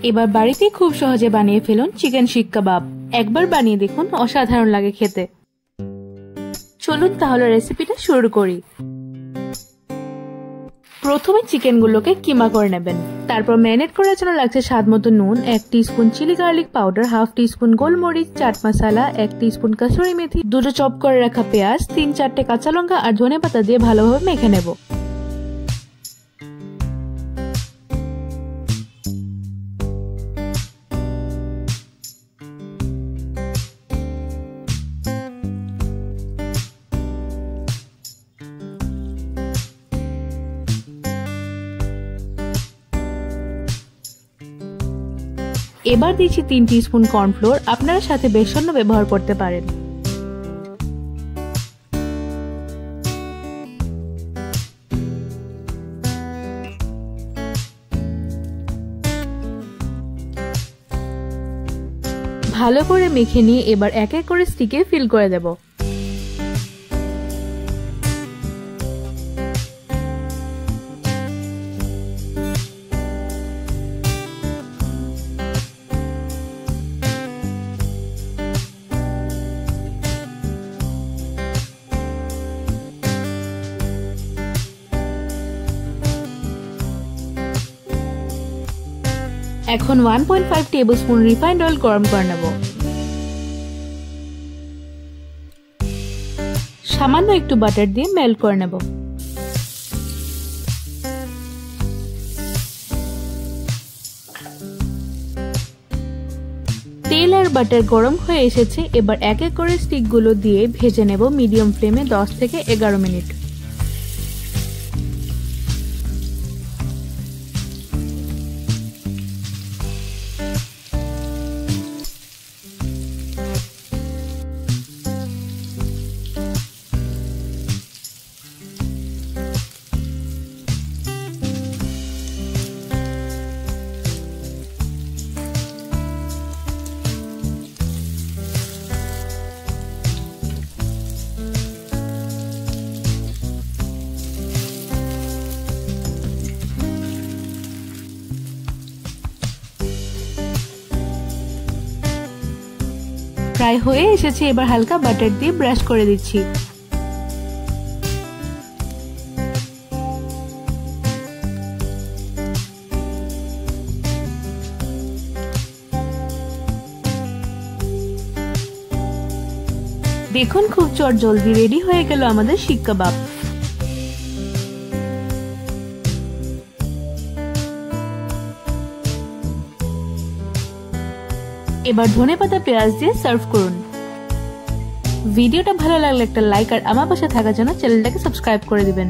এবার বাড়িতে খুব সহজে বানিয়ে ফেলুন চিকেন শিক কাবাব। একবার বানিয়ে দেখুন, অসাধারণ লাগে খেতে। চলুন তাহলে রেসিপিটা শুরু করি। প্রথমে চিকেনগুলোকে কিমা করে নেবেন। তারপর ম্যারিনেট করার জন্য লাগছে স্বাদ মতো নুন, 1 teaspoon chilli garlic powder, 1/2 teaspoon গোলমরিচ, চাট মশলা, 1 টিস্পুন কাসুরি মেথি, 2টো চপ করে রাখা পেঁয়াজ, 3-4টে কাঁচা লঙ্কা আর ধনেপাতা দিয়ে ভালোভাবে মেখে নেব। এবার দিচ্ছি 3 টিস্পুন কর্নফ্লোর, আপনারা সাথে বেসন ব্যবহার করতে পারেন। ভালো করে মেখে নিয়ে এবার এক এক করে স্টিকে ফিল করে দেব। এখন 1.5 টেবিলস্পুন রিফাইন্ড অয়েল গরম করে নেব। সামান্য একটু বাটার দিয়ে মেল্ট করে নেব। তেল আর বাটার গরম হয়ে এসেছে, এবার এক এক করে স্টিকগুলো দিয়ে ভেজে নেব মিডিয়াম ফ্লেমে 10 থেকে 11 মিনিট। প্রায় হয়ে এসেছে, এবার হালকা বাটার দিয়ে ব্রাশ করে দিচ্ছি। দেখুন খুব চটজলদি রেডি হয়ে গেল আমাদের শিক কাবাব। এবার ধনেপাতা পেঁয়াজ দিয়ে সার্ভ করুন। ভিডিওটা ভালো লাগলে একটা লাইক আর আমার পাশে থাকার জন্য চ্যানেলটাকে সাবস্ক্রাইব করে দিবেন।